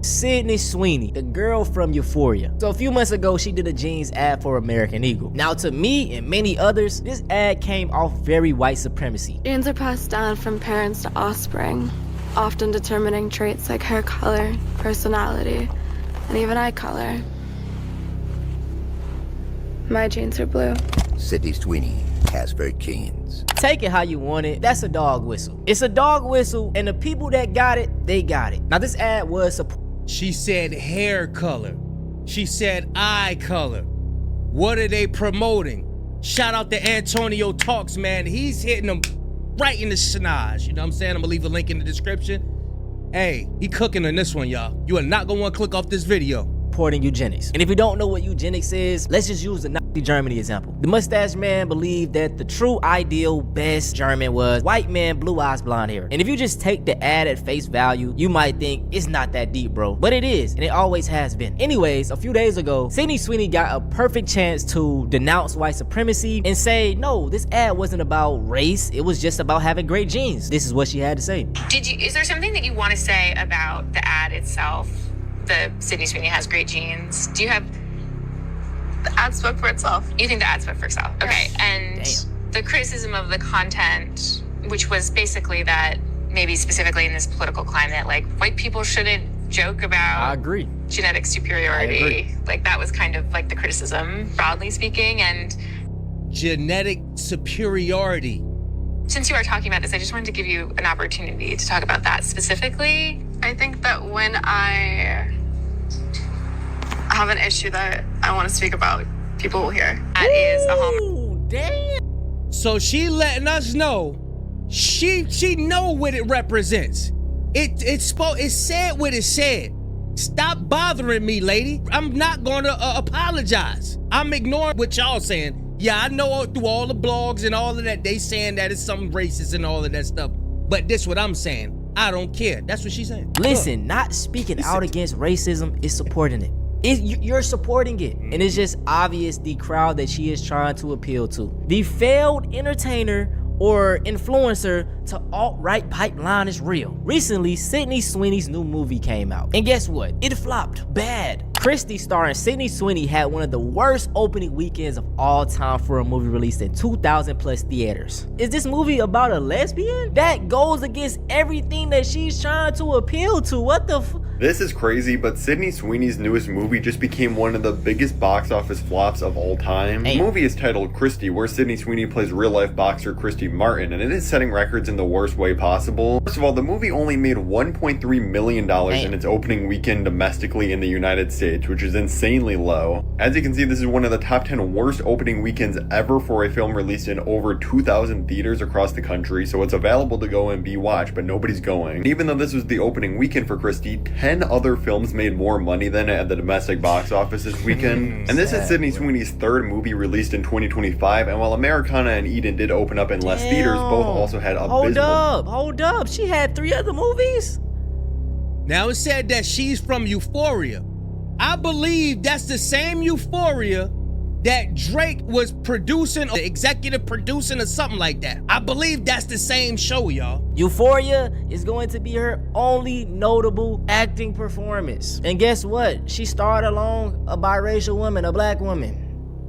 Sydney Sweeney, the girl from Euphoria. So a few months ago, she did a jeans ad for American Eagle. Now to me and many others, this ad came off very white supremacy. Genes are passed down from parents to offspring, often determining traits like hair color, personality, and even eye color. My genes are blue. Sydney Sweeney has very genes. Take it how you want it. That's a dog whistle. It's a dog whistle, and the people that got it, they got it. Now this ad was She said hair color. She said eye color. What are they promoting? Shout out to Antonio Talks, man. He's hitting them right in the shenage. You know what I'm saying? I'm gonna leave a link in the description. Hey, he cooking on this one, y'all. You are not gonna want to click off this video. Supporting eugenics. And if you don't know what eugenics is, let's just use the Nazi Germany example. The mustache man believed that the true ideal best German was white man, blue eyes, blonde hair. And if you just take the ad at face value, you might think it's not that deep, bro. But it is, and it always has been. Anyways, a few days ago, Sydney Sweeney got a perfect chance to denounce white supremacy and say, no, this ad wasn't about race. It was just about having great genes. This is what she had to say. Is there something that you want to say about the ad itself? The Sydney Sweeney has great genes. Do you have... The ad spoke for itself. You think the ad spoke for itself? Okay, and Damn. The criticism of the content, which was basically that maybe specifically in this political climate, like white people shouldn't joke about I agree. genetic superiority. Like that was kind of like the criticism, broadly speaking. And Genetic superiority. since you are talking about this, I just wanted to give you an opportunity to talk about that specifically. I think that when I have an issue that I want to speak about, people will hear. That is a home. Ooh, damn. So she letting us know she know what it represents. It said what it said. Stop bothering me, lady. I'm not gonna apologize. I'm ignoring what y'all saying. Yeah, I know through all the blogs and all of that, they saying that it's something racist and all of that stuff. But this what I'm saying. I don't care. That's what she's saying. Listen, not speaking out against racism is supporting it. You're supporting it. And it's just obvious the crowd that she is trying to appeal to. The failed entertainer or influencer to alt-right pipeline is real. Recently, Sydney Sweeney's new movie came out. And guess what? It flopped bad. Christie starring Sydney Sweeney had one of the worst opening weekends of all time for a movie released in 2,000 plus theaters. Is this movie about a lesbian? That goes against everything that she's trying to appeal to. What the f— This is crazy, but Sydney Sweeney's newest movie just became one of the biggest box office flops of all time. The movie is titled Christie, where Sydney Sweeney plays real-life boxer Christy Martin, and it is setting records in the worst way possible. First of all, the movie only made $1.3 million in its opening weekend domestically in the United States, which is insanely low. As you can see, this is one of the top 10 worst opening weekends ever for a film released in over 2,000 theaters across the country, so it's available to go and be watched, but nobody's going. And even though this was the opening weekend for Christie, 10 other films made more money than it at the domestic box office this weekend. And this is Sydney Sweeney's third movie released in 2025, and while Americana and Eden did open up in less theaters, both also had abysmal... Hold up. She had 3 other movies? Now it said that she's from Euphoria. I believe that's the same Euphoria that Drake was producing, or executive producing, or something like that. I believe that's the same show, y'all. Euphoria is going to be her only notable acting performance. And guess what? She starred along a biracial woman, a black woman.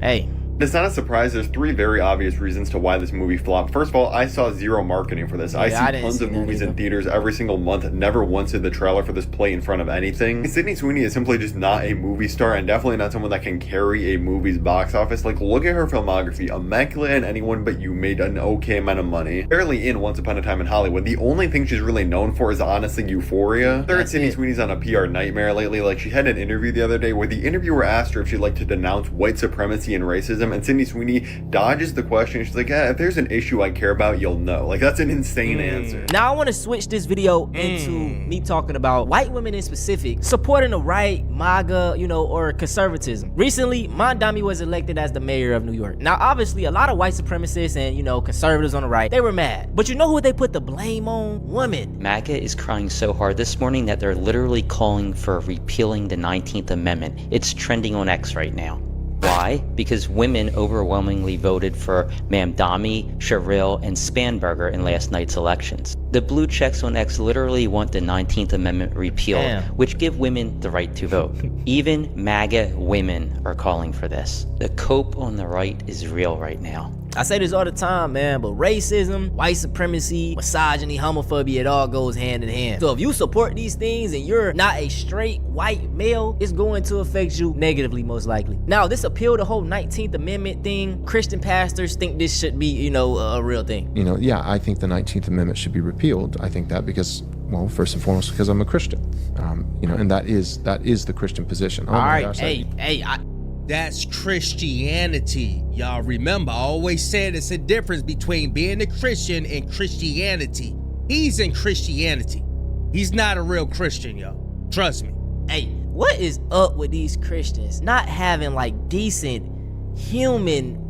Hey. It's not a surprise. There's 3 very obvious reasons to why this movie flopped. First of all, I saw zero marketing for this. I see tons of movies in theaters every single month. Never once did the trailer for this play in front of anything. Sydney Sweeney is simply just not a movie star, and definitely not someone that can carry a movie's box office. Like, look at her filmography. Immaculate and Anyone But You made an okay amount of money. Barely in Once Upon a Time in Hollywood. The only thing she's really known for is honestly Euphoria. Third, Sydney Sweeney's on a PR nightmare lately. Like, she had an interview the other day where the interviewer asked her if she'd like to denounce white supremacy and racism, and Sydney Sweeney dodges the question. She's like, if there's an issue I care about, you'll know. Like, that's an insane answer. Now I want to switch this video into me talking about white women in specific supporting the right, MAGA, or conservatism. Recently, Mondami was elected as the mayor of New York. Now, obviously, a lot of white supremacists and, conservatives on the right, they were mad. But you know who they put the blame on? Women. MAGA is crying so hard this morning that they're literally calling for repealing the 19th Amendment. It's trending on X right now. Why? Because women overwhelmingly voted for Mamdani, Sherrill, and Spanberger in last night's elections. The blue checks on X literally want the 19th Amendment repealed, which give women the right to vote. Even MAGA women are calling for this. The cope on the right is real right now. I say this all the time, man, but racism, white supremacy, misogyny, homophobia, it all goes hand in hand. So if you support these things and you're not a straight white male, it's going to affect you negatively, most likely. Now, this appeal to whole 19th Amendment thing, Christian pastors think this should be, a real thing. Yeah, I think the 19th Amendment should be repealed. I think that because, well, first and foremost, because I'm a Christian, and that is the Christian position. Oh, all right, gosh, That's Christianity. Y'all remember, I always said it's a difference between being a Christian and Christianity. He's in Christianity. He's not a real Christian, y'all. Trust me. Hey, what is up with these Christians not having decent human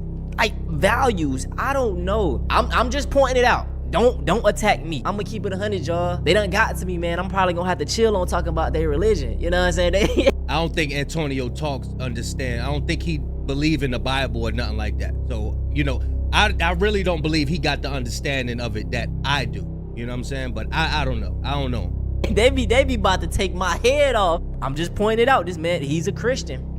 values? I don't know. I'm just pointing it out. Don't attack me. I'm gonna keep it 100, y'all. They done got to me, man. I'm probably gonna have to chill on talking about their religion. You know what I'm saying? I don't think Antonio talks understand. I don't think he believe in the Bible or nothing like that. So, I really don't believe he got the understanding of it that I do. You know what I'm saying? But I don't know. I don't know. They be about to take my head off. I'm just pointing it out. This man, he's a Christian.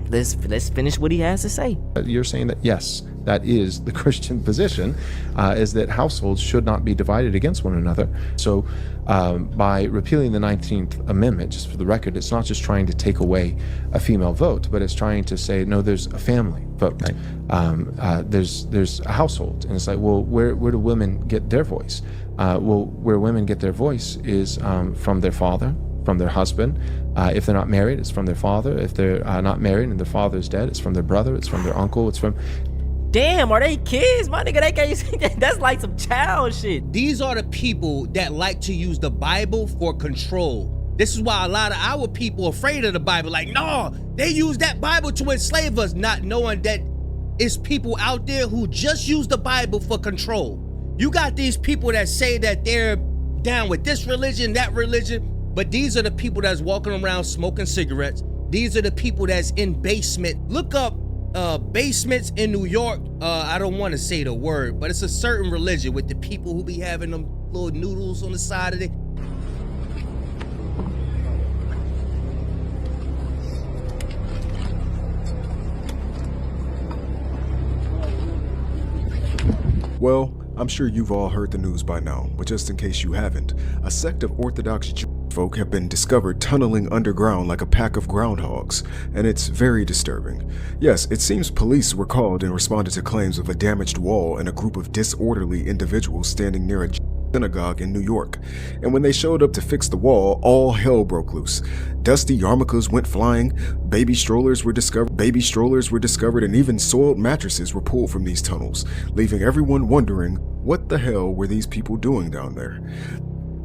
Let's finish what he has to say. You're saying that, yes, that is the Christian position, is that households should not be divided against one another. So by repealing the 19th Amendment, just for the record, it's not just trying to take away a female vote, but it's trying to say, no, there's a family vote. Right. There's a household. And it's like, well, where do women get their voice? Where women get their voice is from their father, from their husband. If they're not married, it's from their father. If they're not married and their father's dead, it's from their brother, it's from their uncle, it's from... Damn, are they kids? My nigga, they can't see that. That's like some child shit. These are the people that like to use the Bible for control. This is why a lot of our people are afraid of the Bible. Like, no, they use that Bible to enslave us, not knowing that it's people out there who just use the Bible for control. You got these people that say that they're down with this religion, that religion, but these are the people that's walking around smoking cigarettes. These are the people that's in basement. Look up basements in New York. I don't want to say the word, but it's a certain religion with the people who be having them little noodles on the side of it. Well, I'm sure you've all heard the news by now, but just in case you haven't, a sect of Orthodox Jewish folk have been discovered tunneling underground like a pack of groundhogs, and it's very disturbing. Yes, it seems police were called and responded to claims of a damaged wall and a group of disorderly individuals standing near a synagogue in New York. And when they showed up to fix the wall, all hell broke loose. Dusty yarmulkes went flying, baby strollers were discovered, and even soiled mattresses were pulled from these tunnels, leaving everyone wondering, what the hell were these people doing down there?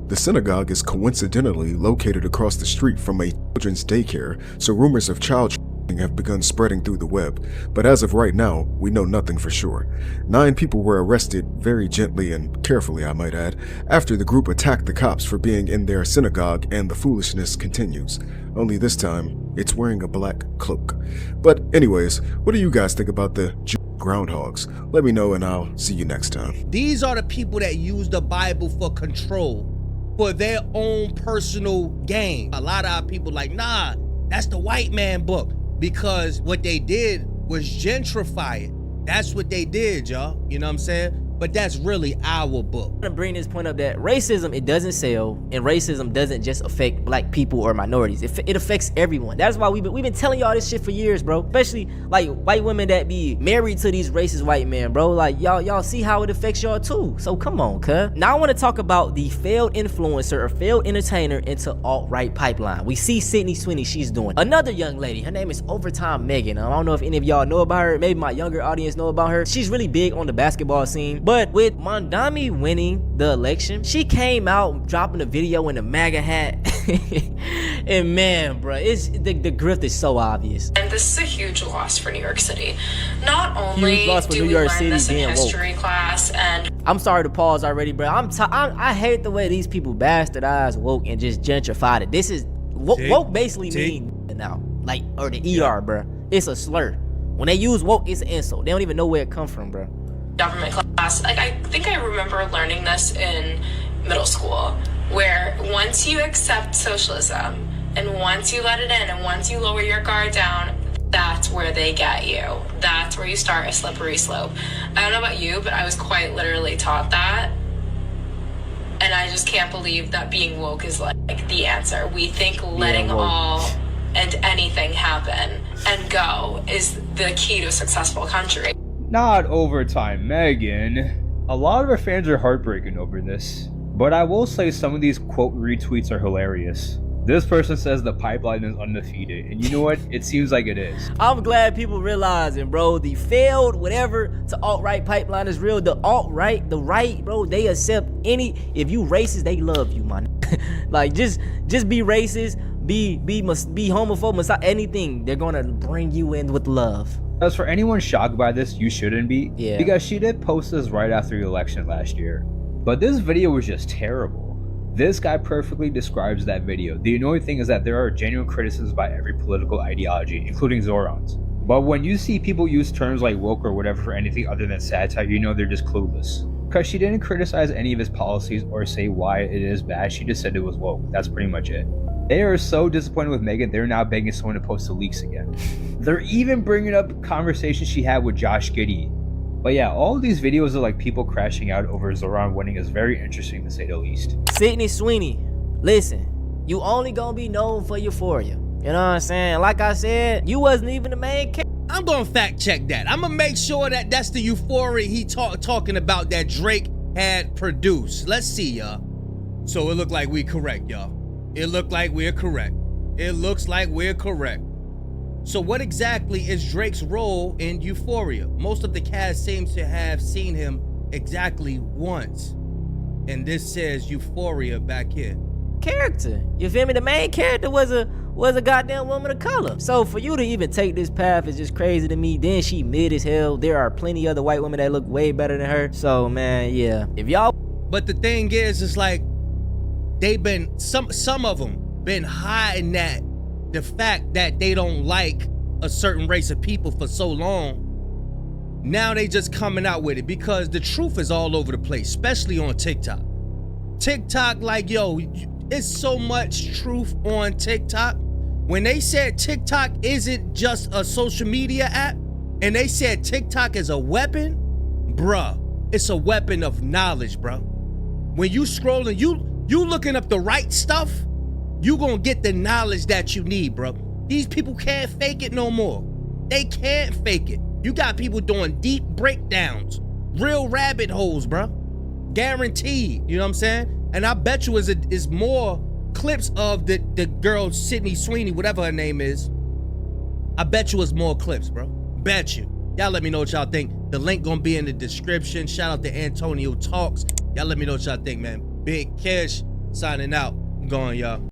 The synagogue is coincidentally located across the street from a children's daycare, so rumors of child trafficking have begun spreading through the web, but as of right now, we know nothing for sure. 9 people were arrested, very gently and carefully I might add, after the group attacked the cops for being in their synagogue, and the foolishness continues. Only this time, it's wearing a black cloak. But anyways, what do you guys think about the groundhogs? Let me know and I'll see you next time. These are the people that use the Bible for control, for their own personal gain. A lot of our people like, nah, that's the white man book, because what they did was gentrify it. That's what they did, y'all. You know what I'm saying? But that's really our book. I'm gonna bring this point up that racism, it doesn't sell, and racism doesn't just affect black people or minorities. It affects everyone. That's why we've been telling y'all this shit for years, bro. Especially like white women that be married to these racist white men, bro. Like y'all see how it affects y'all too. So come on, cuz. Now I want to talk about the failed influencer or failed entertainer into alt-right pipeline. We see Sydney Sweeney, she's doing. Another young lady, her name is Overtime Megan. I don't know if any of y'all know about her. Maybe my younger audience know about her. She's really big on the basketball scene. But with Mamdani winning the election, she came out dropping a video in a MAGA hat. And man, bro, it's the grift is so obvious. And this is a huge loss for New York City. Not only huge loss for do New we York learn City this in being history woke. class, and I'm sorry to pause already, bro. I hate the way these people bastardize woke and just gentrified it. This is woke basically mean now. Like, or the ER, bro. It's a slur. When they use woke, it's an insult. They don't even know where it comes from, bro. Government class. Like, I think I remember learning this in middle school, where once you accept socialism and once you let it in and once you lower your guard down, that's where they get you. That's where you start a slippery slope. I don't know about you, but I was quite literally taught that. And I just can't believe that being woke is like the answer. We think letting all and anything happen and go is the key to a successful country. Not overtime, Megan. A lot of our fans are heartbroken over this. But I will say some of these quote retweets are hilarious. This person says the pipeline is undefeated, and you know what? It seems like it is. I'm glad people realizing, bro, the failed whatever to alt-right pipeline is real. The alt-right, the right, bro, they accept any. If you racist, they love you, man. Like just be racist, be homophobic, anything. They're gonna bring you in with love. As for anyone shocked by this, you shouldn't be. Yeah. Because she did post this right after the election last year. But this video was just terrible. This guy perfectly describes that video. The annoying thing is that there are genuine criticisms by every political ideology, including Zoran's. But when you see people use terms like woke or whatever for anything other than satire, you know they're just clueless. Because she didn't criticize any of his policies or say why it is bad, she just said it was woke. That's pretty much it. They are so disappointed with Megan, they're now begging someone to post the leaks again. They're even bringing up conversations she had with Josh Giddey. But yeah, all of these videos of like people crashing out over Zoran winning is very interesting to say the least. Sydney Sweeney, listen, you only gonna be known for euphoria. You know what I'm saying? Like I said, you wasn't even the main character. I'm gonna fact check that. I'm gonna make sure that that's the euphoria he talking about that Drake had produced. Let's see, y'all. So it looked like we correct, y'all. It looked like we're correct. It looks like we're correct. So what exactly is Drake's role in Euphoria? Most of the cast seems to have seen him exactly once. And this says Euphoria back here. Character. You feel me? The main character was a goddamn woman of color. So for you to even take this path is just crazy to me. Then she mid as hell. There are plenty other white women that look way better than her. So man, yeah. If y'all. But the thing is, it's like they've been some of them been hiding that the fact that they don't like a certain race of people for so long. Now they just coming out with it because the truth is all over the place, especially on TikTok. TikTok, like, yo, it's so much truth on TikTok. When they said TikTok isn't just a social media app, and they said TikTok is a weapon, bruh, it's a weapon of knowledge, bruh. When you scrolling, you looking up the right stuff, you gonna get the knowledge that you need, bro. These people can't fake it no more. They can't fake it. You got people doing deep breakdowns, real rabbit holes, bro. Guaranteed, you know what I'm saying? And I bet you is more clips of the girl Sydney Sweeney, whatever her name is. I bet you it's more clips, bro. Bet you. Y'all let me know what y'all think. The link gonna be in the description. Shout out to Antonio Talks. Y'all let me know what y'all think, man. Big Cash signing out. I'm going, y'all.